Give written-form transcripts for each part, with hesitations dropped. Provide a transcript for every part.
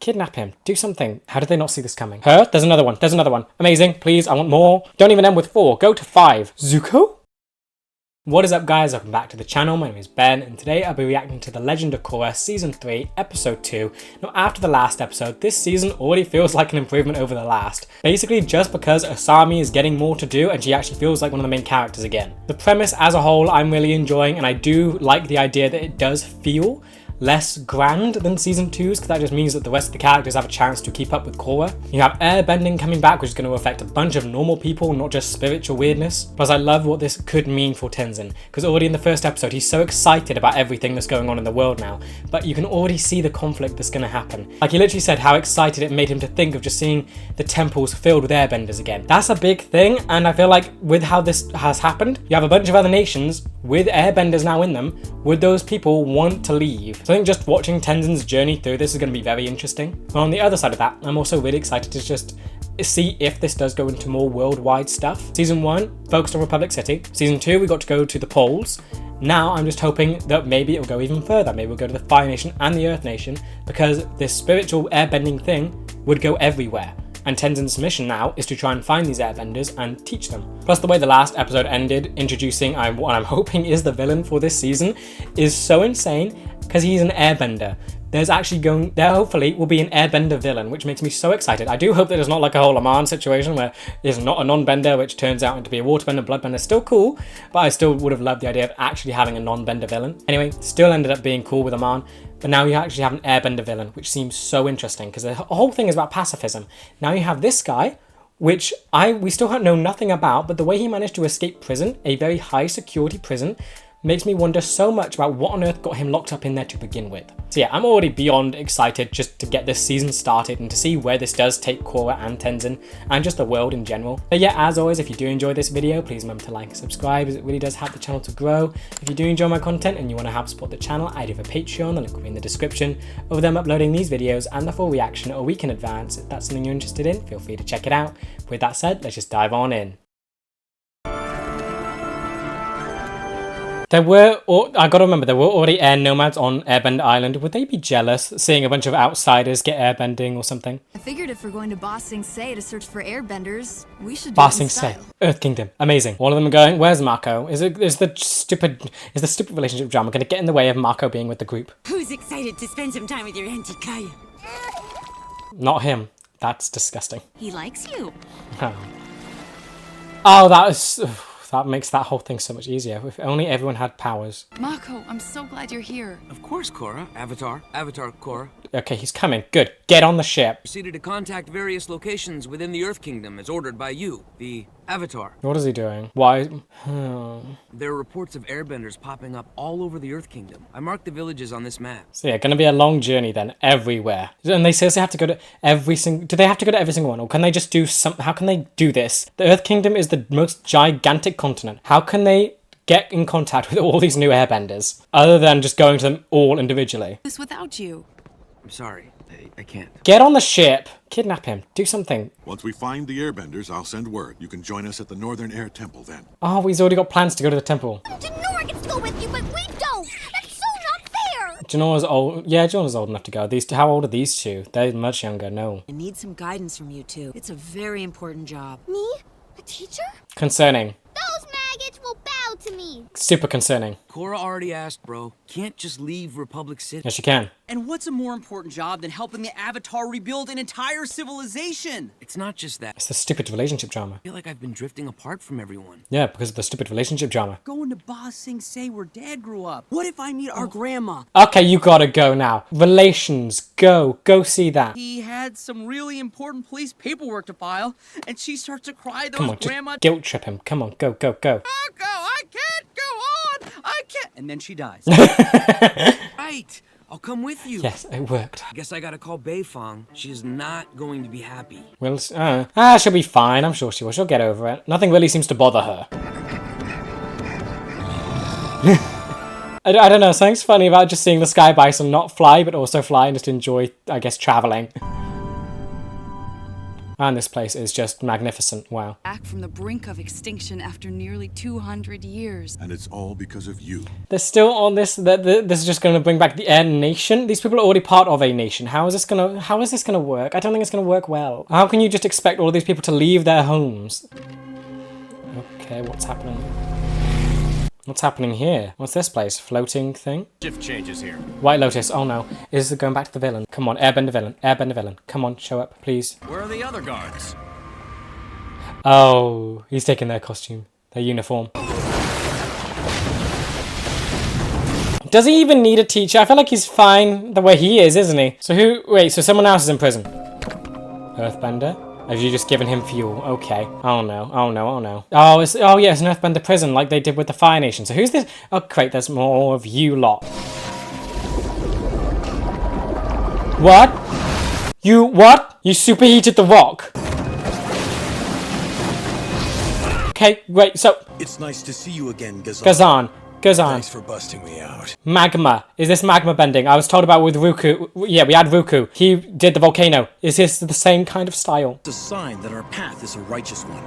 Kidnap him. Do something. How did they not see this coming? Her? There's another one. There's another one. Amazing. Please, I want more. Don't even end with 4. Go to 5. Zuko? What is up, guys? Welcome back to the channel. My name is Ben, and today I'll be reacting to The Legend of Korra Season 3, Episode 2. Now, after the last episode, this season already feels like an improvement over the last. Basically, just because Asami is getting more to do, and she actually feels like one of the main characters again. The premise as a whole, I'm really enjoying, and I do like the idea that it does feel less grand than Season 2's, because that just means that the rest of the characters have a chance to keep up with Korra. You have airbending coming back, which is going to affect a bunch of normal people, not just spiritual weirdness. Plus, I love what this could mean for Tenzin, because already in the first episode, he's so excited about everything that's going on in the world now, but you can already see the conflict that's going to happen. Like, he literally said how excited it made him to think of just seeing the temples filled with airbenders again. That's a big thing, and I feel like with how this has happened, you have a bunch of other nations with airbenders now in them. Would those people want to leave? So I think just watching Tenzin's journey through this is going to be very interesting. But on the other side of that, I'm also really excited to just see if this does go into more worldwide stuff. Season 1 focused on Republic City. Season 2 we got to go to the poles. Now I'm just hoping that maybe it'll go even further. Maybe we'll go to the Fire Nation and the Earth Nation, because this spiritual airbending thing would go everywhere. And Tenzin's mission now is to try and find these airbenders and teach them. Plus, the way the last episode ended, introducing what I'm hoping is the villain for this season, is so insane, because he's an airbender. There hopefully will be an airbender villain, which makes me so excited. I do hope that it's not like a whole Aman situation where there's not a non-bender which turns out to be a waterbender, bloodbender. Still cool, but I still would have loved the idea of actually having a non-bender villain. Anyway, still ended up being cool with Aman, but now you actually have an airbender villain, which seems so interesting, because the whole thing is about pacifism. Now you have this guy, which we still know nothing about, but the way he managed to escape prison, a very high security prison, makes me wonder so much about what on earth got him locked up in there to begin with. So yeah, I'm already beyond excited just to get this season started and to see where this does take Korra and Tenzin and just the world in general. But yeah, as always, if you do enjoy this video, please remember to like and subscribe, as it really does help the channel to grow. If you do enjoy my content and you want to help support the channel, I do have a Patreon, the link will be in the description, of them uploading these videos and the full reaction a week in advance. If that's something you're interested in, feel free to check it out. With that said, let's just dive on in. I gotta remember, there were already air nomads on Airbender Island. Would they be jealous seeing a bunch of outsiders get airbending or something? I figured if we're going to Ba Sing Se to search for airbenders, we should do Ba it Sing in Se, style. Earth Kingdom, amazing. All of them are going, where's Mako? Is the stupid relationship drama gonna get in the way of Mako being with the group? Who's excited to spend some time with your Auntie Kaya? Not him. That's disgusting. He likes you. Oh, that makes that whole thing so much easier. If only everyone had powers. Mako, I'm so glad you're here. Of course, Korra. Avatar Korra. Okay, he's coming. Good. Get on the ship. Proceeded to contact various locations within the Earth Kingdom as ordered by you, the Avatar. What is he doing? Why? There are reports of airbenders popping up all over the Earth Kingdom. I marked the villages on this map. So yeah, gonna be a long journey then, everywhere. And they seriously have to go to every single... Do they have to go to every single one? Or can they just do some... How can they do this? The Earth Kingdom is the most gigantic continent. How can they get in contact with all these new airbenders, other than just going to them all individually? This without you. I'm sorry. I can't. Get on the ship. Kidnap him. Do something. Once we find the airbenders, I'll send word. You can join us at the Northern Air Temple then. Oh, he's already got plans to go to the temple. Janora gets to go with you, but we don't. That's so not fair. Janora's old. Yeah, Janora's old enough to go. How old are these two? They're much younger. No. I need some guidance from you two. It's a very important job. Me? A teacher? Concerning. Those maggots will bow to me. Super concerning. Korra already asked, bro. Can't just leave Republic City. Yes, you can. And what's a more important job than helping the Avatar rebuild an entire civilization? It's not just that. It's the stupid relationship drama. I feel like I've been drifting apart from everyone. Yeah, because of the stupid relationship drama. Going to Ba Sing Se where Dad grew up. What if I meet our grandma? Okay, you gotta go now. Relations, go see that. He had some really important police paperwork to file, and she starts to cry. Come on, grandma. just guilt trip him. Come on, go. Marco, I can't go on. I can't. And then she dies. Right. I'll come with you. Yes, it worked. I guess I gotta call Beifong. She is not going to be happy. Well, she'll be fine. I'm sure she will. She'll get over it. Nothing really seems to bother her. I don't know. Something's funny about just seeing the sky bison not fly, but also fly and just enjoy, I guess, traveling. And this place is just magnificent. Wow. Back from the brink of extinction after nearly 200 years. And it's all because of you. They're still on this. This is just going to bring back the Air Nation. These people are already part of a nation. How is this gonna work? I don't think it's gonna work well. How can you just expect all of these people to leave their homes? Okay, what's happening? What's happening here? What's this place? Floating thing? Shift changes here. White Lotus. Oh no. Is it going back to the villain? Come on, Airbender villain. Airbender villain. Come on, show up, please. Where are the other guards? Oh, he's taking their costume. Their uniform. Does he even need a teacher? I feel like he's fine the way he is, isn't he? So wait, so someone else is in prison. Earthbender? Have you just given him fuel? Okay. Oh no, oh no, oh no. Oh yeah, it's an Earthbender prison like they did with the Fire Nation. So who's this? Oh great, there's more of you lot. What? What? You superheated the rock? Okay, wait, so... It's nice to see you again, Gazan. Thanks for busting me out. Magma. Is this magma bending? I was told about with Ruku. Yeah, we had Ruku. He did the volcano. Is this the same kind of style? It's a sign that our path is a righteous one.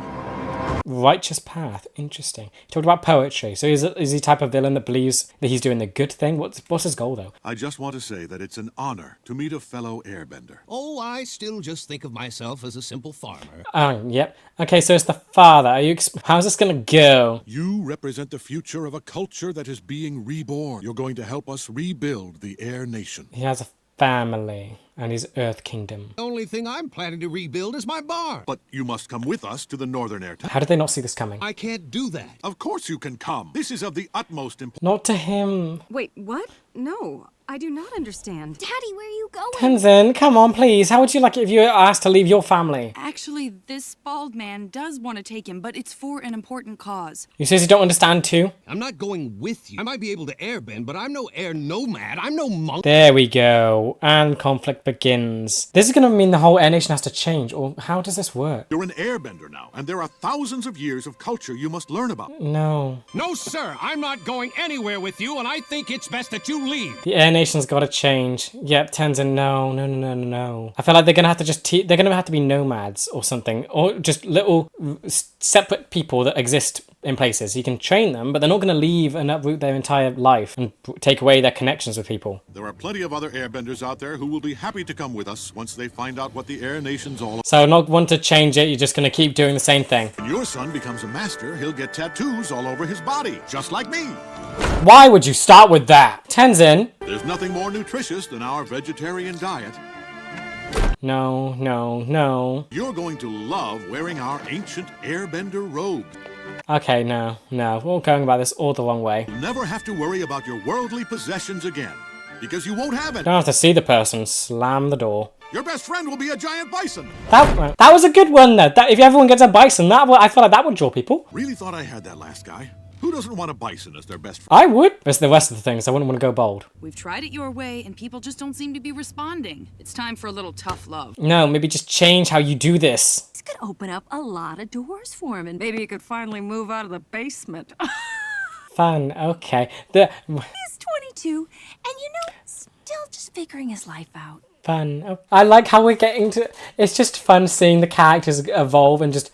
Righteous path. Interesting. He talked about poetry. So is he the type of villain that believes that he's doing the good thing? What's his goal, though? I just want to say that it's an honor to meet a fellow airbender. Oh, I still just think of myself as a simple farmer. Oh, yep. Okay, so it's the father. How's this gonna go? You represent the future of a culture that is being reborn. You're going to help us rebuild the Air Nation. He has a family and his Earth Kingdom. The only thing I'm planning to rebuild is my barn. But you must come with us to the Northern Air Temple. How did they not see this coming? I can't do that. Of course you can come. This is of the utmost importance. Not to him. Wait, what? No, I do not understand. Daddy, where are you going? Tenzin, come on, please. How would you like it if you were asked to leave your family? Actually, this bald man does want to take him, but it's for an important cause. You says you don't understand too? I'm not going with you. I might be able to airbend, but I'm no air nomad. I'm no monk. There we go. And conflict begins. This is going to mean the whole Air Nation has to change. Or how does this work? You're an airbender now, and there are thousands of years of culture you must learn about. No. No, sir. I'm not going anywhere with you, and I think it's best that you leave. The Air Nation's got to change. Yep, Tenzin, no. I feel like they're going to have to they're going to have to be nomads or something. Or just little separate people that exist in places. You can train them, but they're not going to leave and uproot their entire life and take away their connections with people. There are plenty of other airbenders out there who will be happy to come with us once they find out what the Air Nation's all about. So not want to change it, you're just going to keep doing the same thing. When your son becomes a master, he'll get tattoos all over his body, just like me. Why would you start with that? Tenzin? There's nothing more nutritious than our vegetarian diet. No. You're going to love wearing our ancient airbender robes. Okay, no. We're going about this all the wrong way. You'll never have to worry about your worldly possessions again, because you won't have it. Don't have to see the person. Slam the door. Your best friend will be a giant bison. That was a good one, though. If everyone gets a bison, I feel like that would draw people. Really thought I had that last guy. Who doesn't want a bison as their best friend? I would. But it's the rest of the things. I wouldn't want to go bold. We've tried it your way, and people just don't seem to be responding. It's time for a little tough love. No, maybe just change how you do this. This could open up a lot of doors for him, and maybe he could finally move out of the basement. Fun. Okay. He's 22, and still just figuring his life out. Fun. Oh, I like how we're getting to... It's just fun seeing the characters evolve and just...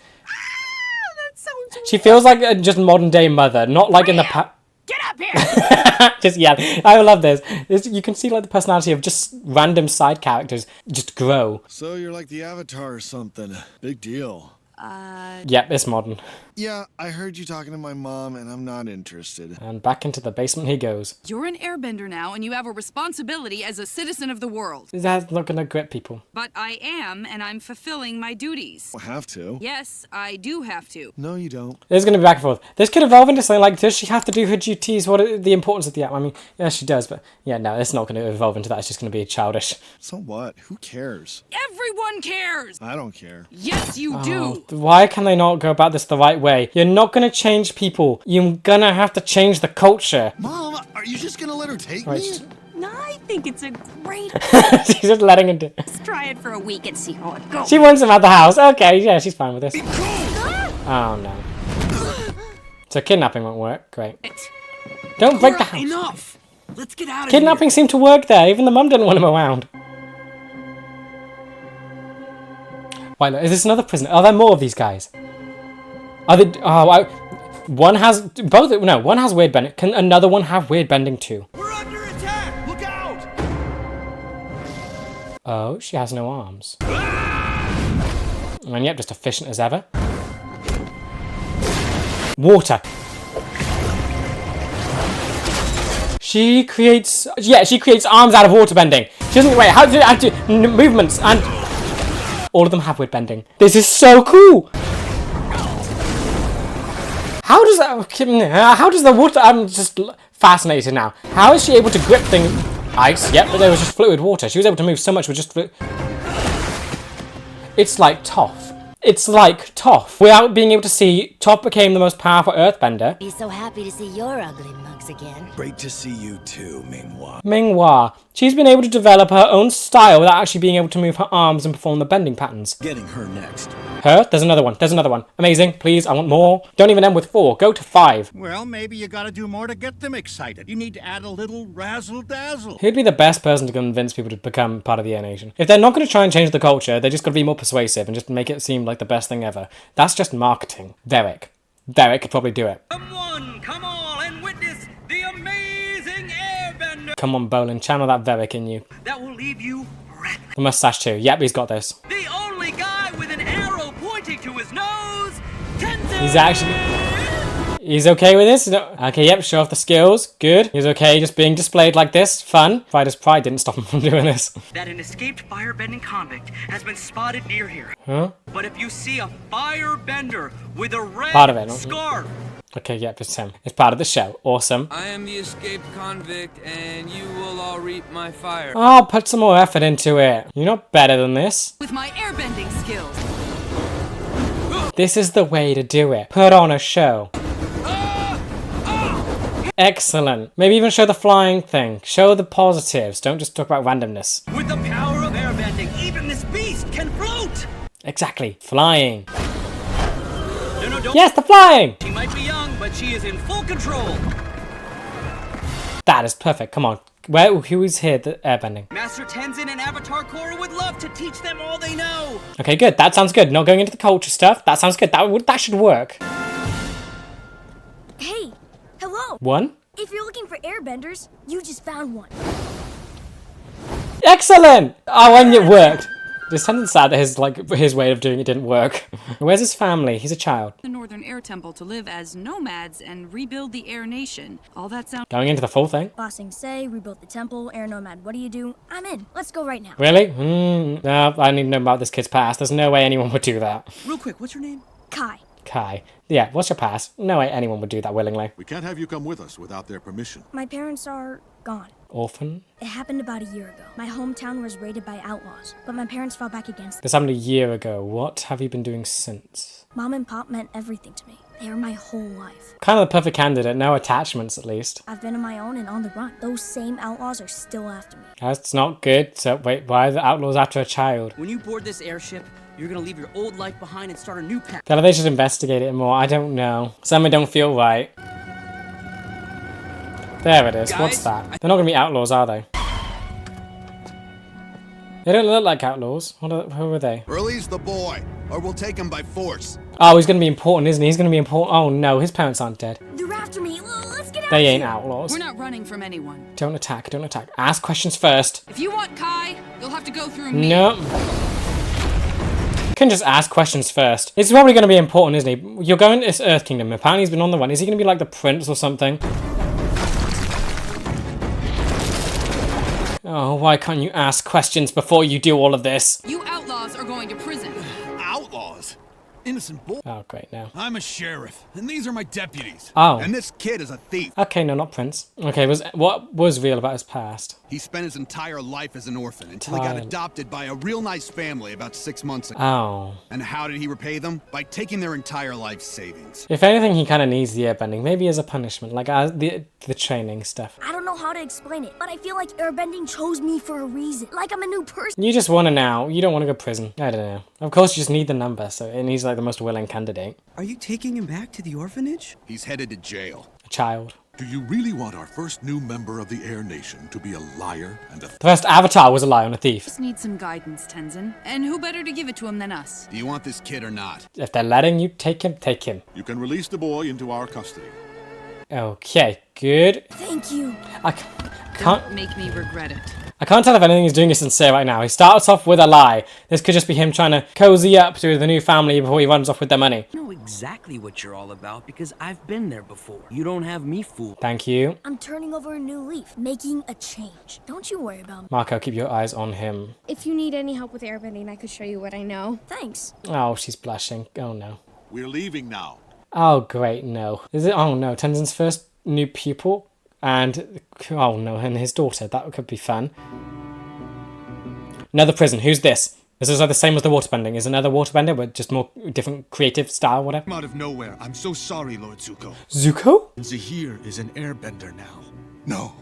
She feels like just modern day mother, not like in the past. Get up here! Just yeah, I love this. You can see like the personality of just random side characters just grow. So you're like the Avatar or something. Big deal. Yep, it's modern. Yeah, I heard you talking to my mom, and I'm not interested. And back into the basement he goes. You're an airbender now, and you have a responsibility as a citizen of the world. That's not gonna grip people. But I am, and I'm fulfilling my duties. I have to. Yes, I do have to. No, you don't. There's gonna be back and forth. This could evolve into something like, does she have to do her duties? What are the importance of the app? I mean, yeah, she does, but yeah, no, it's not gonna evolve into that. It's just gonna be childish. So what? Who cares? Everyone cares! I don't care. Yes, you do! Why can they not go about this the right way? You're not gonna change people. You're gonna have to change the culture. Mom, are you just gonna let her take me? No, I think it's a great... She's just letting him do it. Let's try it for a week and see how it goes. She wants him at the house. Okay, yeah, she's fine with this. Oh, no. So kidnapping won't work. Great. Don't break the house. Enough! Let's get out of Kidnapping seemed to work there. Even the mum didn't want him around. Wait, look, is this another prisoner? Are there more of these guys? Are they? One has both. No, one has weird bending. Can another one have weird bending too? We're under attack! Look out! Oh, she has no arms. And yep, just efficient as ever. Water. She creates arms out of water bending. She doesn't, wait, how do movements, and all of them have weird bending. This is so cool. How does the water, I'm just fascinated now. How is she able to grip things? Ice, yep, but there was just fluid water. She was able to move so much with just fluid. It's like Toph. It's like Toph. Without being able to see, Toph became the most powerful earthbender. Be so happy to see your ugly mugs again. Great to see you too, Ming-Hua. Ming-Hua. She's been able to develop her own style without actually being able to move her arms and perform the bending patterns. Getting her next. Her? There's another one. There's another one. Amazing. Please, I want more. Don't even end with 4. Go to 5. Well, maybe you gotta do more to get them excited. You need to add a little razzle-dazzle. Who'd be the best person to convince people to become part of the Air Nation? If they're not going to try and change the culture, they're just going to be more persuasive and just make it seem like the best thing ever. That's just marketing. Varric. Varric could probably do it. Someone, come on and witness the amazing airbender. Come on, Bolin. Channel that Varric in you. That will leave you breathless. The mustache too. Yep, he's got this. The only guy with an arrow pointing to his nose. He's okay with this? Okay, yep, show off the skills. Good. He's okay just being displayed like this. Fun. Fighter's pride didn't stop him from doing this. That an escaped firebending convict has been spotted near here. Huh? But if you see a firebender with a red Part of it, not scarf. Okay, yep, it's him. It's part of the show. Awesome. I am the escaped convict, and you will all reap my fire. Oh, put some more effort into it. You're not better than this. With my airbending skills. This is the way to do it. Put on a show. Excellent. Maybe even show the flying thing. Show the positives. Don't just talk about randomness. With the power of airbending, even this beast can float. Exactly. Flying. No, don't. Yes, the flying! She might be young, but she is in full control. That is perfect. Come on. Who is here? The airbending. Master Tenzin and Avatar Korra would love to teach them all they know. Okay, good. That sounds good. Not going into the culture stuff. That sounds good. That should work. Hey, hello. One? If you're looking for airbenders, you just found one. Excellent! Oh, and it worked. Just kind of sad that his way of doing it didn't work. Where's his family? He's a child. The Northern Air Temple to live as nomads and rebuild the Air Nation. All that sounds. Going into the full thing? Bossing say, rebuilt the temple, air nomad, what do you do? I'm in. Let's go right now. Really? No, I need to know about this kid's past. There's no way anyone would do that. Real quick, what's your name? Kai. Kai. Yeah, what's your past? No way anyone would do that willingly. We can't have you come with us without their permission. My parents are gone. Orphan? It happened about a year ago. My hometown was raided by outlaws, but my parents fought back against them. This happened a year ago. What have you been doing since? Mom and Pop meant everything to me. They are my whole life. Kind of the perfect candidate. No attachments, at least. I've been on my own and on the run. Those same outlaws are still after me. That's not good. So, wait, why are the outlaws after a child? When you board this airship, you're gonna leave your old life behind and start a new path. They should investigate it more. I don't know. Something don't feel right. There it is. Guys, What's that? They're not gonna be outlaws, are they? They don't look like outlaws. Who are they? Release the boy, or we'll take him by force. Oh, he's gonna be important, isn't he? He's gonna be important. Oh no, his parents aren't dead. They're after me. Let's get out They of ain't here. outlaws. We're not running from anyone. Don't attack. Don't attack. Ask questions first. If you want Kai, you'll have to go through me. No. You can just ask questions first. It's probably going to be important, isn't he? You're going to this Earth Kingdom. Apparently he's been on the run. Is he going to be like the prince or something? Oh, why can't you ask questions before you do all of this? You outlaws are going to prison. Outlaws? Innocent boy. Oh, great, no. I'm a sheriff, and these are my deputies. Oh. And this kid is a thief. Okay, no, not prince. Okay, what was real about his past? He spent his entire life as an orphan until he got adopted by a real nice family about 6 months ago. Oh. And how did he repay them? By taking their entire life savings. If anything, he kind of needs the airbending. Maybe as a punishment, like the training stuff. I don't know how to explain it, but I feel like airbending chose me for a reason. Like I'm a new person. You just want to now. You don't want to go to prison. I don't know. Of course, you just need the number, so and he's like the most willing candidate. Are you taking him back to the orphanage? He's headed to jail. A child. Do you really want our first new member of the Air Nation to be a liar and a... The first Avatar was a liar and a thief. Just need some guidance, Tenzin. And who better to give it to him than us? Do you want this kid or not? If they're letting you take him, take him. You can release the boy into our custody. Okay, good. Thank you. I can't... Don't make me regret it. I can't tell if anything he's doing is sincere right now. He starts off with a lie. This could just be him trying to cozy up to the new family before he runs off with their money. I know exactly what you're all about because I've been there before. You don't have me fooled. Thank you. I'm turning over a new leaf, making a change. Don't you worry about me. Marco, keep your eyes on him. If you need any help with airbending, I could show you what I know. Thanks. Oh, she's blushing. Oh, no. We're leaving now. Oh, great, no. Is it? Oh, no. Tenzin's first new pupil? And, oh, no, and his daughter. That could be fun. Another prison. Who's this? This is like the same as the waterbending. Is another waterbender, but just more different creative style, whatever. I'm out of nowhere. I'm so sorry, Lord Zuko. Zuko? Zahir is an airbender now. No,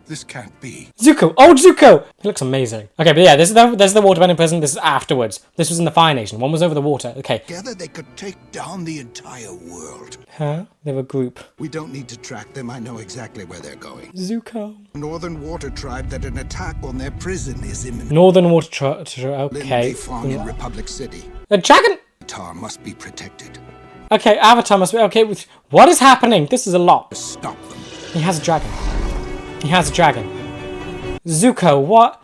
this can't be. Zuko! Oh, Zuko! He looks amazing. Okay, but yeah, this is the waterbending prison. This is afterwards. This was in the Fire Nation. One was over the water. Okay. Together they could take down the entire world. Huh? They were a group. We don't need to track them. I know exactly where they're going. Zuko. Northern Water Tribe that an attack on their prison is imminent. Northern Water Tribe. Okay. In Republic City. A dragon? Avatar must be protected. Okay, Avatar must be... Okay, what is happening? This is a lot. Stop them. He has a dragon. He has a dragon. Zuko, what?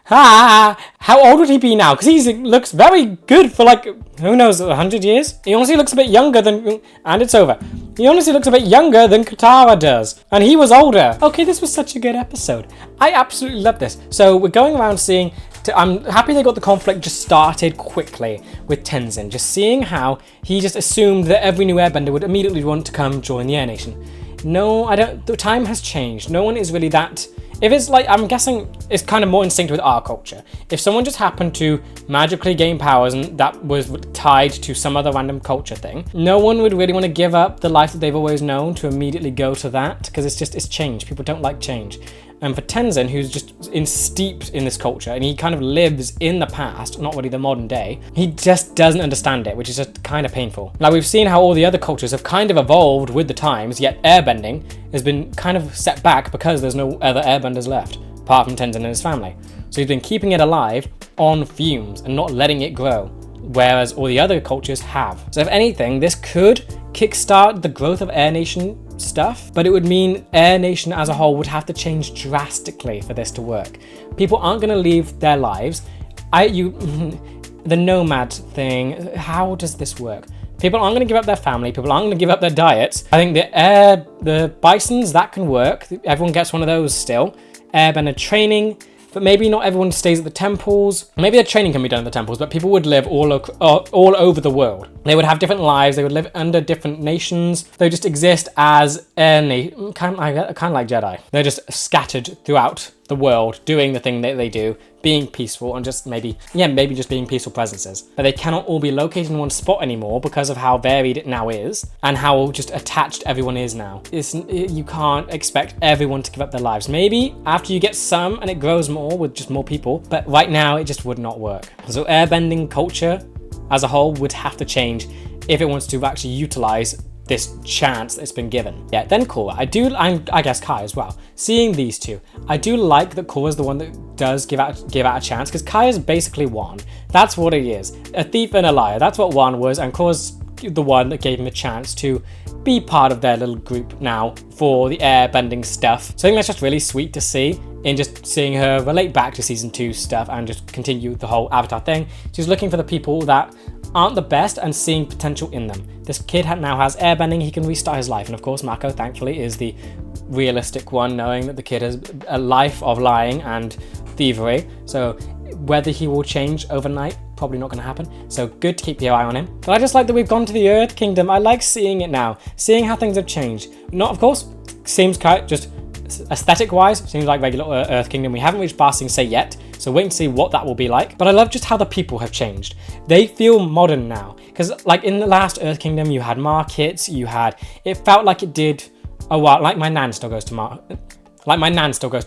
How old would he be now? Because he looks very good for like, who knows, 100 years? He honestly looks a bit younger than, and it's over. He honestly looks a bit younger than Katara does. And he was older. Okay, this was such a good episode. I absolutely love this. So we're going around seeing, I'm happy they got the conflict just started quickly with Tenzin. Just seeing how he just assumed that every new airbender would immediately want to come join the Air Nation. No, I don't, the time has changed. No one is really that... If it's like, I'm guessing it's kind of more instinct with our culture. If someone just happened to magically gain powers and that was tied to some other random culture thing, no one would really want to give up the life that they've always known to immediately go to that, because it's change. People don't like change. And for Tenzin, who's just steeped in this culture, and he kind of lives in the past, not really the modern day, he just doesn't understand it, which is just kind of painful. Like, we've seen how all the other cultures have kind of evolved with the times, yet airbending has been kind of set back because there's no other airbenders left, apart from Tenzin and his family. So he's been keeping it alive on fumes and not letting it grow, whereas all the other cultures have. So if anything, this could kickstart the growth of Air Nation stuff, but it would mean Air Nation as a whole would have to change drastically for this to work. People aren't going to leave their lives. The nomad thing, how does this work? People aren't going to give up their family. People aren't going to give up their diets. I think the bisons, that can work. Everyone gets one of those still. Airbender training, but maybe not everyone stays at the temples. Maybe the training can be done at the temples, but people would live all over the world. They would have different lives. They would live under different nations. They would just exist as kind of like Jedi. They're just scattered throughout the world, doing the thing that they do, being peaceful, and just maybe just being peaceful presences. But they cannot all be located in one spot anymore because of how varied it now is and how just attached everyone is now. You can't expect everyone to give up their lives. Maybe after you get some and it grows more with just more people, but right now it just would not work. So airbending culture as a whole would have to change if it wants to actually utilize this chance that's been given. Yeah, then Korra. I guess Kai as well. Seeing these two, I do like that Korra's the one that does give out a chance, because Kai is basically one. That's what he is. A thief and a liar. That's what one was, and Korra's the one that gave him a chance to be part of their little group now for the airbending stuff. So I think that's just really sweet to see, in just seeing her relate back to season 2 stuff and just continue the whole Avatar thing. She's looking for the people that aren't the best and seeing potential in them. This kid now has airbending, he can restart his life, and of course Mako thankfully is the realistic one, knowing that the kid has a life of lying and thievery. So whether he will change overnight, probably not going to happen. So good to keep your eye on him. But I just like that we've gone to the Earth Kingdom. I like seeing it now, seeing how things have changed. Not, of course, seems kind of just aesthetic wise, seems like regular Earth Kingdom. We haven't reached Ba Sing Se yet, so wait and see what that will be like. But I love just how the people have changed. They feel modern now, because like in the last Earth Kingdom, you had markets, it felt like it did a while. Like my nan still goes to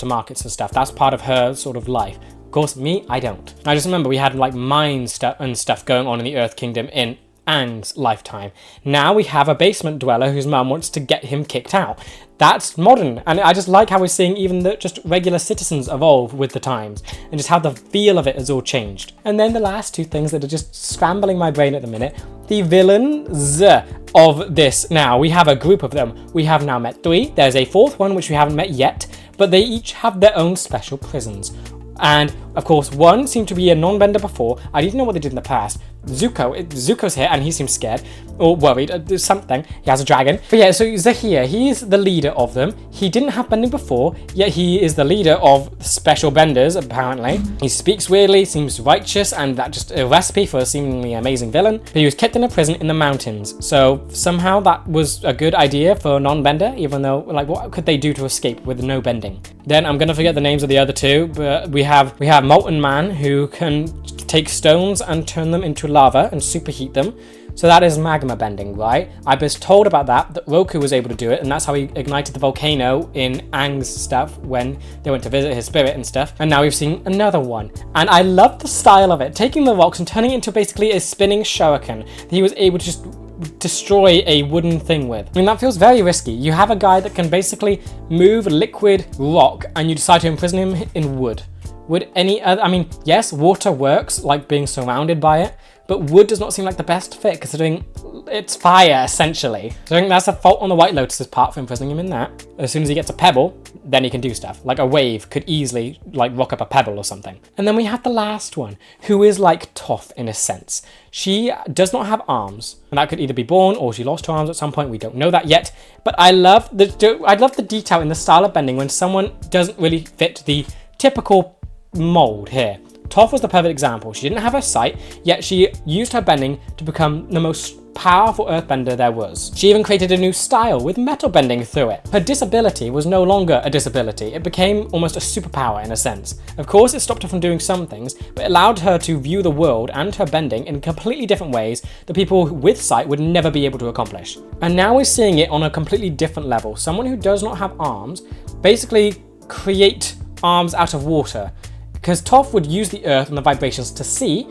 markets and stuff. That's part of her sort of life. Of course, me, I don't. I just remember we had like mines and stuff going on in the Earth Kingdom in Aang's lifetime. Now we have a basement dweller whose mum wants to get him kicked out. That's modern, and I just like how we're seeing even the just regular citizens evolve with the times, and just how the feel of it has all changed. And then the last two things that are just scrambling my brain at the minute, the villains of this. Now, we have a group of them. We have now met 3. There's a 4th one, which we haven't met yet, but they each have their own special prisons. And, of course, one seemed to be a non-bender before. I didn't know what they did in the past. Zuko's here, and he seems scared, or worried, there's something. He has a dragon. But yeah, so Zahir, he's the leader of them. He didn't have bending before, yet he is the leader of special benders, apparently. He speaks weirdly, seems righteous, and that's just a recipe for a seemingly amazing villain. But he was kept in a prison in the mountains, so somehow that was a good idea for a non-bender, even though, like, what could they do to escape with no bending? Then I'm gonna forget the names of the other two, but we have Molten Man, who can take stones and turn them into lava and superheat them. So that is magma bending, right? I was told about that Roku was able to do it, and that's how he ignited the volcano in Aang's stuff when they went to visit his spirit and stuff. And now we've seen another one. And I love the style of it, taking the rocks and turning it into basically a spinning shuriken that he was able to just destroy a wooden thing with. I mean, that feels very risky. You have a guy that can basically move liquid rock, and you decide to imprison him in wood. Would any other, I mean, yes, water works, like being surrounded by it, but wood does not seem like the best fit, considering it's fire, essentially. So I think that's a fault on the White Lotus's part for imprisoning him in that. As soon as he gets a pebble, then he can do stuff. Like a wave could easily, like, rock up a pebble or something. And then we have the last one, who is like Toph in a sense. She does not have arms, and that could either be born or she lost her arms at some point. We don't know that yet. But I love the detail in the style of bending when someone doesn't really fit the typical mold here. Toph was the perfect example. She didn't have her sight, yet she used her bending to become the most powerful earthbender there was. She even created a new style with metal bending through it. Her disability was no longer a disability. It became almost a superpower in a sense. Of course, it stopped her from doing some things, but it allowed her to view the world and her bending in completely different ways that people with sight would never be able to accomplish. And now we're seeing it on a completely different level. Someone who does not have arms basically create arms out of water, because Toph would use the earth and the vibrations to see.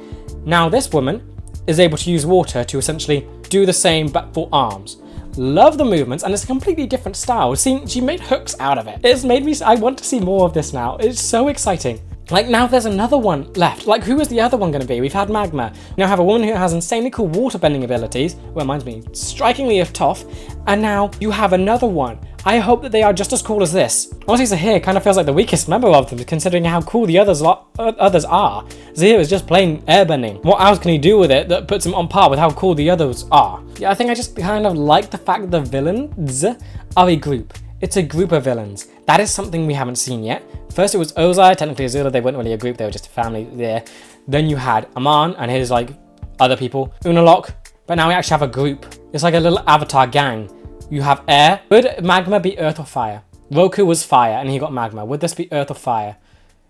Now this woman is able to use water to essentially do the same but for arms. Love the movements, and it's a completely different style. See, she made hooks out of it. It's made me, I want to see more of this now. It's so exciting. Like, now there's another one left. Like, who is the other one going to be? We've had Magma. We now have a woman who has insanely cool water bending abilities. Well, reminds me strikingly of Toph. And now you have another one. I hope that they are just as cool as this. Honestly, Zahir kind of feels like the weakest member of them, considering how cool the others are. Zahir is just plain airbending. What else can he do with it that puts him on par with how cool the others are? Yeah, I think I just kind of like the fact that the villains are a group. It's a group of villains. That is something we haven't seen yet. First it was Ozai, technically Azula, they weren't really a group, they were just a family there. Then you had Aman and his, like, other people. Unalaq. But now we actually have a group. It's like a little avatar gang. You have air. Would magma be earth or fire? Roku was fire and he got magma. Would this be earth or fire?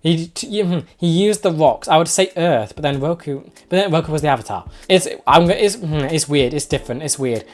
He used the rocks. I would say earth, but then Roku was the avatar. It's weird. It's different. It's weird.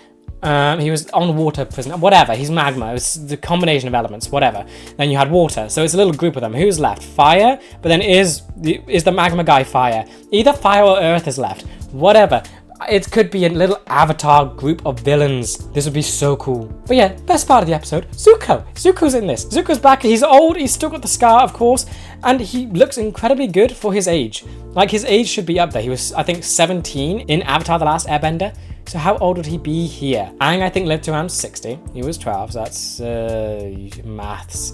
He was on water prison. Whatever. He's magma. It's the combination of elements. Whatever. Then you had water. So it's a little group of them. Who's left? Fire. But then is the magma guy fire? Either fire or earth is left. Whatever. It could be a little avatar group of villains. This would be so cool. But yeah, best part of the episode, Zuko. Zuko's in this. Zuko's back. He's old. He's still got the scar, of course. And he looks incredibly good for his age. Like, his age should be up there. He was, I think, 17 in Avatar The Last Airbender. So how old would he be here? Aang, I think, lived to around 60. He was 12, so that's maths.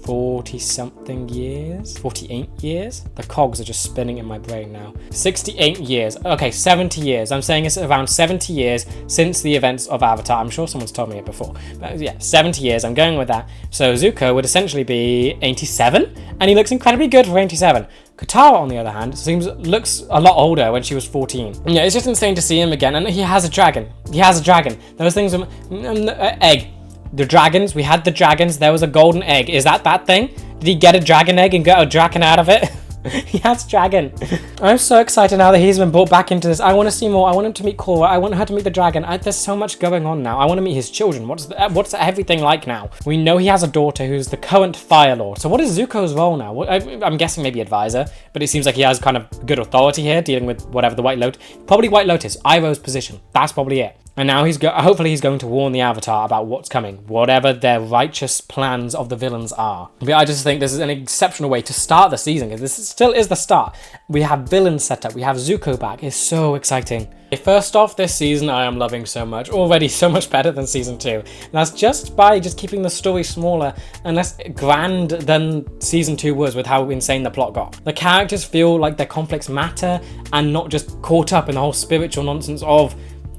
40-something years? 48 years? The cogs are just spinning in my brain now. 68 years. Okay, 70 years. I'm saying it's around 70 years since the events of Avatar. I'm sure someone's told me it before. But yeah, 70 years. I'm going with that. So Zuko would essentially be 87, and he looks incredibly good for 87. Katara, on the other hand, looks a lot older when she was 14. And yeah, it's just insane to see him again. And he has a dragon. He has a dragon. Those things are... egg. The dragons. We had the dragons. There was a golden egg. Is that thing? Did he get a dragon egg and get a dragon out of it? He has dragon. I'm so excited now that he's been brought back into this. I want to see more. I want him to meet Korra. I want her to meet the dragon. There's so much going on now. I want to meet his children. What's everything like now? We know he has a daughter who's the current Fire Lord. So what is Zuko's role now? I'm guessing maybe advisor, but it seems like he has kind of good authority here, dealing with whatever the White Lotus. Probably White Lotus, Iroh's position. That's probably it. And now hopefully he's going to warn the Avatar about what's coming, whatever their righteous plans of the villains are. But I just think this is an exceptional way to start the season, because this still is the start. We have villains set up, we have Zuko back. It's so exciting. First off, this season I am loving so much, already so much better than season 2. And that's just by keeping the story smaller and less grand than season 2 was, with how insane the plot got. The characters feel like their conflicts matter and not just caught up in the whole spiritual nonsense of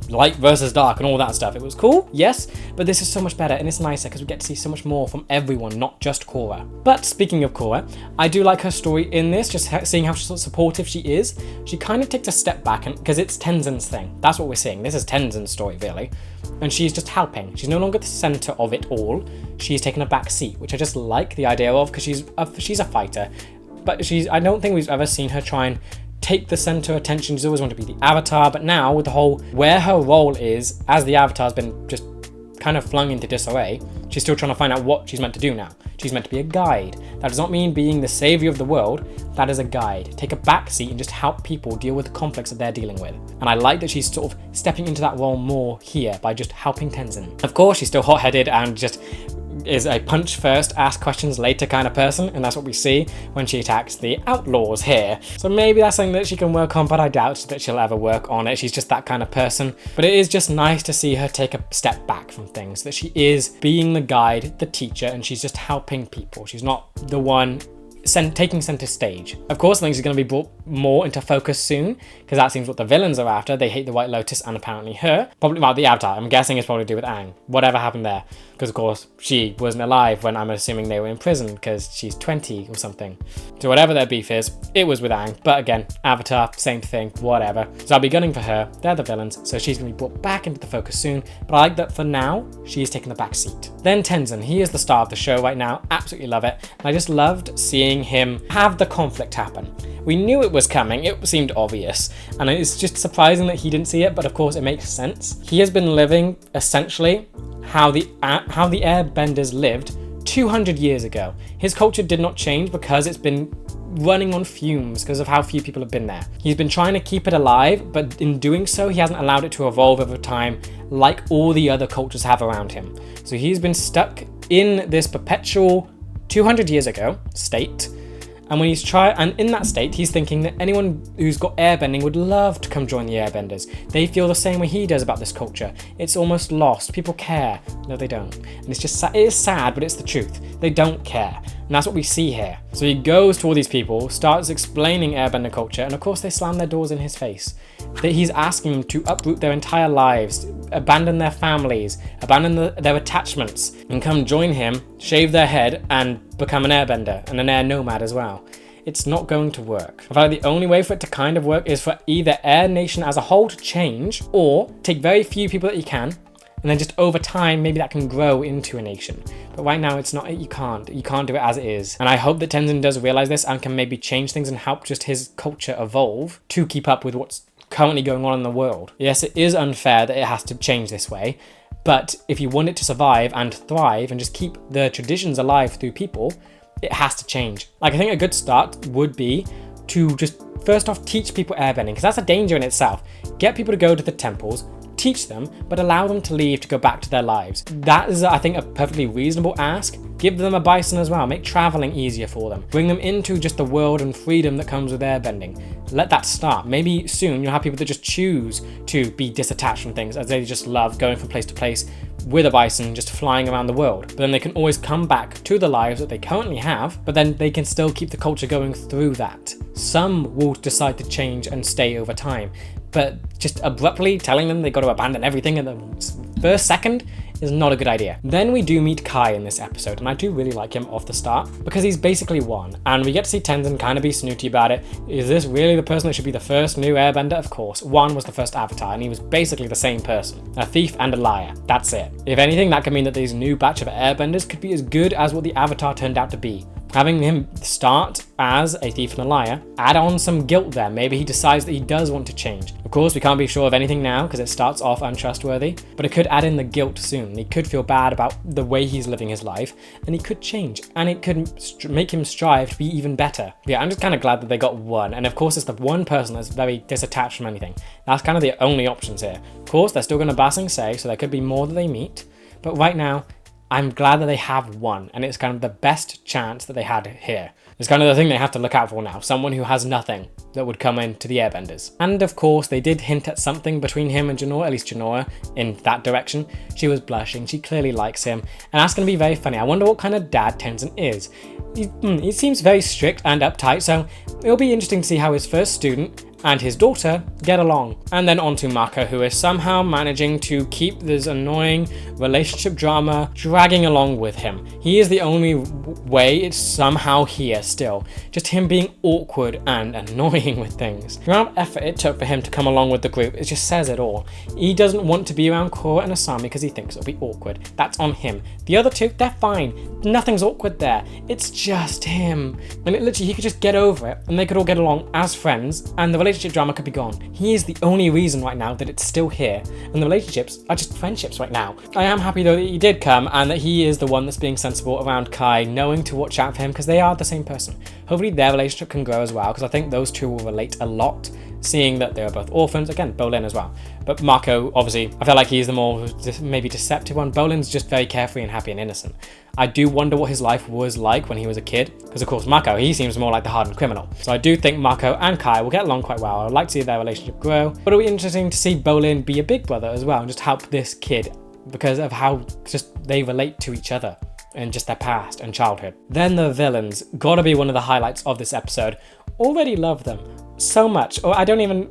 light versus dark and all that stuff. It was cool, yes, but this is so much better and it's nicer because we get to see so much more from everyone, not just Korra. But speaking of Korra, I do like her story in this, just seeing how supportive she is. She kind of takes a step back because it's Tenzin's thing. That's what we're seeing. This is Tenzin's story, really. And she's just helping. She's no longer the center of it all. She's taken a back seat, which I just like the idea of, because she's a fighter. But I don't think we've ever seen her try and take the center attention. She's always wanted to be the Avatar, but now with the whole where her role is as the Avatar has been just kind of flung into disarray, she's still trying to find out what she's meant to do now. She's meant to be a guide. That does not mean being the savior of the world. That is a guide. Take a back seat and just help people deal with the conflicts that they're dealing with. And I like that she's sort of stepping into that role more here by just helping Tenzin. Of course, she's still hot-headed and just is a punch first, ask questions later kind of person, and that's what we see when she attacks the outlaws here. So maybe that's something that she can work on, but I doubt that she'll ever work on it. She's just that kind of person. But it is just nice to see her take a step back from things, that she is being the guide, the teacher, and she's just helping people. She's not the one taking center stage. Of course, I think she's going to be brought more into focus soon, because that seems what the villains are after. They hate the White Lotus and apparently her. Probably, well, the Avatar, I'm guessing it's probably to do with Aang. Whatever happened there. Because of course, she wasn't alive when I'm assuming they were in prison, because she's 20 or something. So whatever their beef is, it was with Aang. But again, Avatar, same thing, whatever. So I'll be gunning for her. They're the villains, so she's going to be brought back into the focus soon. But I like that for now, she's taking the back seat. Then Tenzin, he is the star of the show right now. Absolutely love it. And I just loved seeing him have the conflict happen. We knew it was coming, it seemed obvious, and it's just surprising that he didn't see it, but of course it makes sense. He has been living, essentially, how the airbenders lived 200 years ago. His culture did not change because it's been running on fumes because of how few people have been there. He's been trying to keep it alive, but in doing so, he hasn't allowed it to evolve over time like all the other cultures have around him. So he's been stuck in this perpetual 200 years ago state. And when and in that state, he's thinking that anyone who's got airbending would love to come join the airbenders. They feel the same way he does about this culture. It's almost lost. People care. No, they don't. And it's just it is sad, but it's the truth. They don't care. And that's what we see here. So he goes to all these people, starts explaining airbender culture, and of course they slam their doors in his face. That he's asking them to uproot their entire lives, abandon their families, abandon their attachments, and come join him, shave their head, and become an airbender, and an air nomad as well. It's not going to work. I feel like the only way for it to kind of work is for either Air Nation as a whole to change, or take very few people that you can, and then just over time, maybe that can grow into a nation. But right now, it's not, you can't do it as it is. And I hope that Tenzin does realize this and can maybe change things and help just his culture evolve to keep up with what's currently going on in the world. Yes, it is unfair that it has to change this way, but if you want it to survive and thrive and just keep the traditions alive through people, it has to change. Like, I think a good start would be to just first off teach people airbending, because that's a danger in itself. Get people to go to the temples, teach them, but allow them to leave to go back to their lives. That is, I think, a perfectly reasonable ask. Give them a bison as well. Make traveling easier for them. Bring them into just the world and freedom that comes with airbending. Let that start. Maybe soon you'll have people that just choose to be disattached from things, as they just love going from place to place with a bison, just flying around the world. But then they can always come back to the lives that they currently have, but then they can still keep the culture going through that. Some will decide to change and stay over time, but just abruptly telling them they've got to abandon everything in the first second is not a good idea. Then we do meet Kai in this episode, and I do really like him off the start because he's basically one, and we get to see Tenzin kind of be snooty about it. Is this really the person that should be the first new airbender? Of course. One was the first Avatar, and he was basically the same person. A thief and a liar. That's it. If anything, that could mean that these new batch of airbenders could be as good as what the Avatar turned out to be. Having him start as a thief and a liar, add on some guilt there. Maybe he decides that he does want to change. Of course, we can't be sure of anything now because it starts off untrustworthy, but it could add in the guilt soon. He could feel bad about the way he's living his life, and he could change, and it could make him strive to be even better. Yeah, I'm just kind of glad that they got one, and of course it's the one person that's very disattached from anything. That's kind of the only options here. Of course, they're still going to Ba Sing Se, so there could be more that they meet, but right now, I'm glad that they have one, and it's kind of the best chance that they had here. It's kind of the thing they have to look out for now, someone who has nothing that would come into the Airbenders. And of course, they did hint at something between him and Jinora, at least Jinora, in that direction. She was blushing, she clearly likes him, and that's going to be very funny. I wonder what kind of dad Tenzin is. He seems very strict and uptight, so it'll be interesting to see how his first student and his daughter get along. And then on to Mako, who is somehow managing to keep this annoying relationship drama dragging along with him. He is the only way it's somehow here still. Just him being awkward and annoying with things. The amount of effort it took for him to come along with the group, it just says it all. He doesn't want to be around Korra and Asami because he thinks it'll be awkward. That's on him. The other two, they're fine. Nothing's awkward there. It's just him. And it literally, he could just get over it and they could all get along as friends and the relationship drama could be gone. He is the only reason right now that it's still here, and the relationships are just friendships right now. I am happy though that he did come and that he is the one that's being sensible around Kai, knowing to watch out for him because they are the same person. Hopefully their relationship can grow as well, because I think those two will relate a lot, seeing that they are both orphans. Again, Bolin as well. But Mako, obviously, I feel like he's the more maybe deceptive one. Bolin's just very carefree and happy and innocent. I do wonder what his life was like when he was a kid, because of course Mako, he seems more like the hardened criminal. So I do think Mako and Kai will get along quite well. I'd like to see their relationship grow, but it'll be interesting to see Bolin be a big brother as well and just help this kid because of how just they relate to each other and just their past and childhood. Then the villains, gotta be one of the highlights of this episode. Already love them so much, or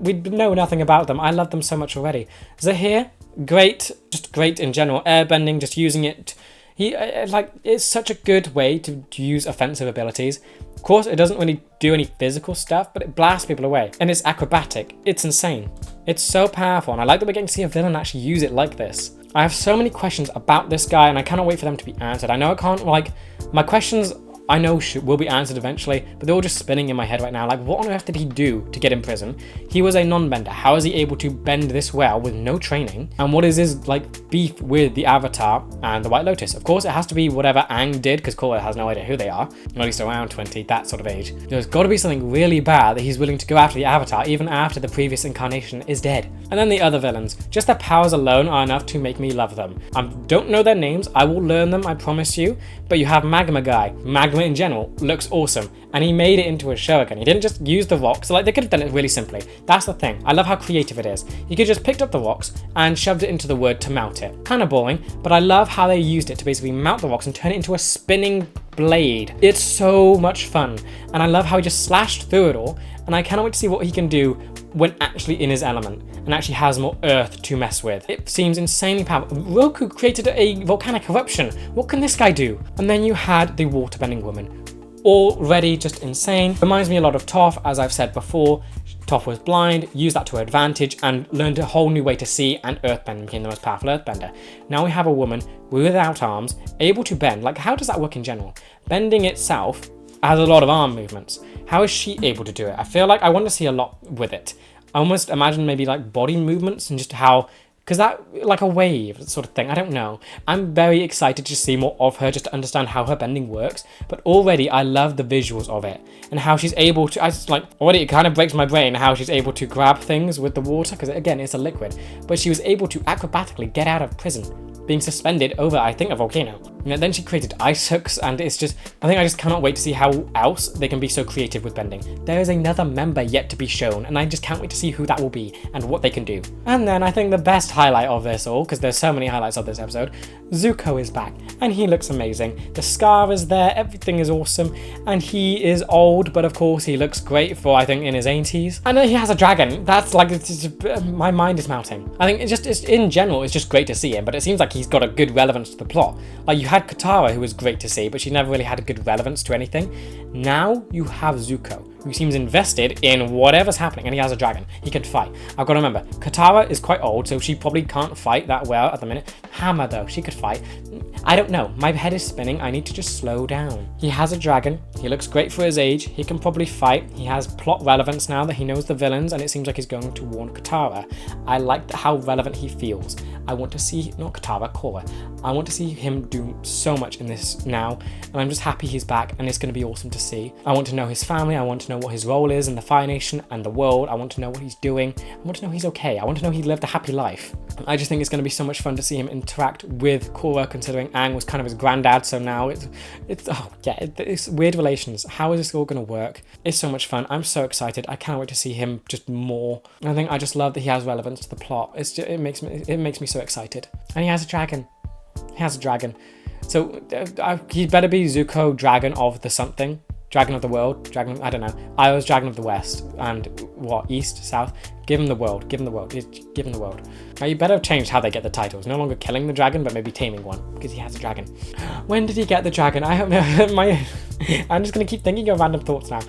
we know nothing about them. I love them so much already. Zahir, great, just great in general. Airbending, just using it. It's such a good way to use offensive abilities. Of course, it doesn't really do any physical stuff, but it blasts people away. And it's acrobatic. It's insane. It's so powerful, and I like that we're getting to see a villain actually use it like this. I have so many questions about this guy, and I cannot wait for them to be answered. I know I can't, my questions I know will be answered eventually, but they're all just spinning in my head right now. Like, what on earth did he do to get in prison? He was a non-bender. How is he able to bend this well with no training? And what is his, beef with the Avatar and the White Lotus? Of course, it has to be whatever Aang did, because Korra has no idea who they are. Or at least around 20, that sort of age. There's got to be something really bad that he's willing to go after the Avatar, even after the previous incarnation is dead. And then the other villains. Just their powers alone are enough to make me love them. I don't know their names. I will learn them, I promise you. But you have Magma Guy. Magma in general looks awesome, and he made it into a Shogun. He didn't just use the rocks. They could have done it really simply. That's the thing. I love how creative it is. He could just picked up the rocks and shoved it into the wood to mount it. Kind of boring, but I love how they used it to basically mount the rocks and turn it into a spinning blade. It's so much fun, and I love how he just slashed through it all, and I cannot wait to see what he can do when actually in his element and actually has more earth to mess with. It seems insanely powerful. Roku created a volcanic eruption. What can this guy do? And then you had the waterbending woman. Already just insane. Reminds me a lot of Toph, as I've said before. Toph was blind, used that to her advantage, and learned a whole new way to see, and earthbend became the most powerful earthbender. Now we have a woman without arms, able to bend. How does that work in general? Bending itself has a lot of arm movements. How is she able to do it? I feel like I want to see a lot with it. I almost imagine maybe body movements and just how, because that, a wave sort of thing, I don't know. I'm very excited to see more of her, just to understand how her bending works, but already I love the visuals of it, and how she's able to, already it kind of breaks my brain how she's able to grab things with the water, because again, it's a liquid, but she was able to acrobatically get out of prison, being suspended over, I think, a volcano. And then she created ice hooks, and it's just, I just cannot wait to see how else they can be so creative with bending. There is another member yet to be shown, and I just can't wait to see who that will be and what they can do. And then I think the best highlight of this all, because there's so many highlights of this episode, Zuko is back, and he looks amazing. The scar is there, everything is awesome, and he is old, but of course he looks great for, I think, in his 80s. And then he has a dragon. That's my mind is melting. I think it's in general, it's just great to see him, but it seems like he's got a good relevance to the plot. You had Katara, who was great to see, but she never really had a good relevance to anything. Now you have Zuko, who seems invested in whatever's happening, and he has a dragon. He can fight. I've got to remember, Katara is quite old, so she probably can't fight that well at the minute. Hammer, though, she could fight. I don't know. My head is spinning. I need to just slow down. He has a dragon. He looks great for his age. He can probably fight. He has plot relevance now that he knows the villains, and it seems like he's going to warn Katara. I like how relevant he feels. I want to see, not Katara, Korra. I want to see him do so much in this now, and I'm just happy he's back, and it's going to be awesome to see. I want to know his family. I want to know what his role is in the Fire Nation and the world. I want to know what he's doing. I want to know he's okay. I want to know he lived a happy life. I just think it's going to be so much fun to see him interact with Korra, considering Aang was kind of his granddad, so now it's weird relations. How is this all going to work? It's so much fun. I'm so excited. I can't wait to see him just more. I think I just love that he has relevance to the plot. It makes me so excited. And he has a dragon. He has a dragon. So he better be Zuko, dragon of the something. Dragon of the world, dragon, I don't know. I was dragon of the west, and what, east, south? Give him the world, give him the world, give him the world. Now you better have changed how they get the titles. No longer killing the dragon, but maybe taming one, because he has a dragon. When did he get the dragon? I don't know, I'm just gonna keep thinking of random thoughts now.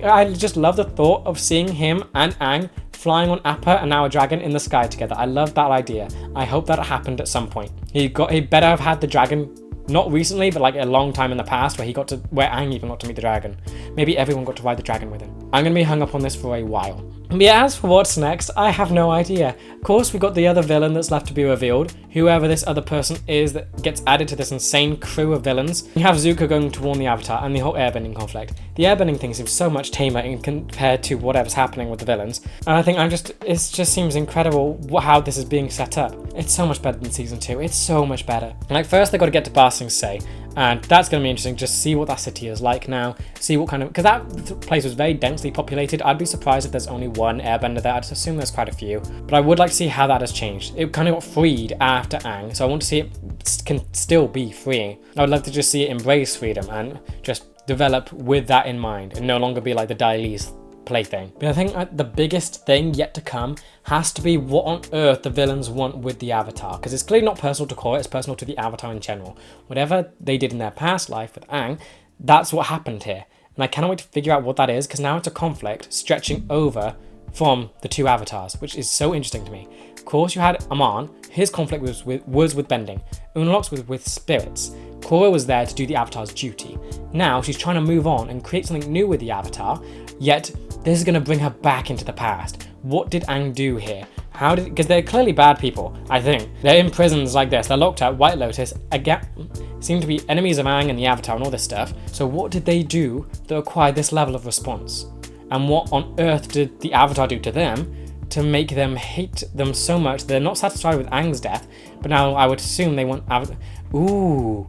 I just love the thought of seeing him and Aang flying on Appa and now a dragon in the sky together. I love that idea. I hope that happened at some point. He better have had the dragon. Not recently, but like a long time in the past where Aang even got to meet the dragon. Maybe everyone got to ride the dragon with him. I'm going to be hung up on this for a while. But yeah, as for what's next, I have no idea. Of course, we got the other villain that's left to be revealed. Whoever this other person is that gets added to this insane crew of villains. We have Zuko going to warn the Avatar and the whole airbending conflict. The airbending thing seems so much tamer compared to whatever's happening with the villains. And I think it just seems incredible how this is being set up. It's so much better than season 2. It's so much better. Like first they got to get to Ba Sing Se. And that's going to be interesting, just see what that city is like now, see what kind of, because that place was very densely populated. I'd be surprised if there's only one airbender there. I'd assume there's quite a few, but I would like to see how that has changed. It kind of got freed after Aang, so I want to see it can still be free. I would love to just see it embrace freedom and just develop with that in mind and no longer be like the Daili's plaything. But I think the biggest thing yet to come has to be what on earth the villains want with the Avatar, because it's clearly not personal to Korra, it's personal to the Avatar in general. Whatever they did in their past life with Aang, that's what happened here, and I cannot wait to figure out what that is, because now it's a conflict stretching over from the two Avatars, which is so interesting to me. Of course, you had Aman. His conflict was with bending. Unalaq's was with spirits. Korra was there to do the Avatar's duty. Now she's trying to move on and create something new with the Avatar, yet this is going to bring her back into the past. What did Aang do here? Because they're clearly bad people, I think. They're in prisons like this, they're locked up. White Lotus, again, seem to be enemies of Aang and the Avatar and all this stuff. So what did they do that required this level of response? And what on earth did the Avatar do to them to make them hate them so much? They're not satisfied with Aang's death, but now I would assume they want Avatar. Ooh,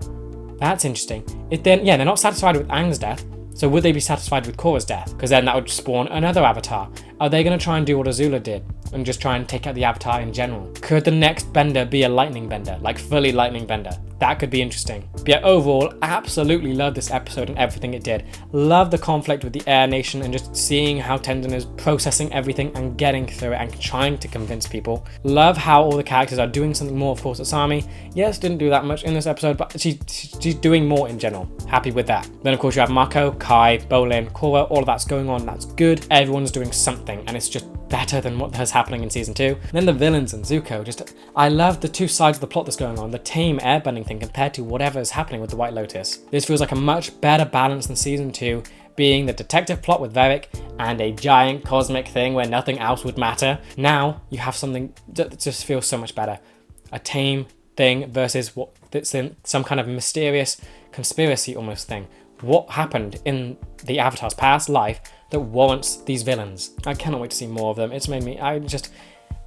that's interesting. They're not satisfied with Aang's death, so would they be satisfied with Korra's death? Because then that would spawn another Avatar. Are they going to try and do what Azula did and just try and take out the Avatar in general? Could the next bender be a lightning bender, like fully lightning bender? That could be interesting. But yeah, overall, absolutely love this episode and everything it did. Love the conflict with the Air Nation and just seeing how Tenzin is processing everything and getting through it and trying to convince people. Love how all the characters are doing something more. Of course, Asami, yes, didn't do that much in this episode, but she's doing more in general. Happy with that. Then of course you have Mako, Kai, Bolin, Korra, all of that's going on. That's good. Everyone's doing something and it's just better than what was happening in season 2. And then the villains and Zuko, I love the two sides of the plot that's going on, the tame airbending thing compared to whatever is happening with the White Lotus. This feels like a much better balance than season 2, being the detective plot with Varric and a giant cosmic thing where nothing else would matter. Now you have something that just feels so much better. A tame thing versus what that's in some kind of mysterious conspiracy almost thing. What happened in the Avatar's past life that warrants these villains? I cannot wait to see more of them. It's made me,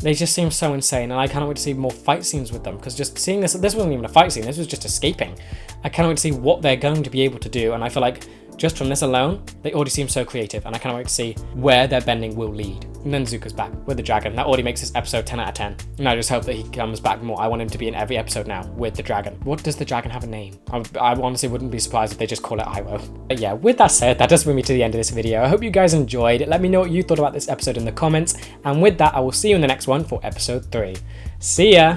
they just seem so insane, and I cannot wait to see more fight scenes with them, because just seeing this wasn't even a fight scene, this was just escaping. I cannot wait to see what they're going to be able to do, and I feel like just from this alone, they already seem so creative, and I cannot wait to see where their bending will lead. And then Zuko's back with the dragon. That already makes this episode 10 out of 10. And I just hope that he comes back more. I want him to be in every episode now with the dragon. What does the dragon have a name? I honestly wouldn't be surprised if they just call it Iroh. But yeah, with that said, that does bring me to the end of this video. I hope you guys enjoyed. Let me know what you thought about this episode in the comments. And with that, I will see you in the next one for episode 3. See ya!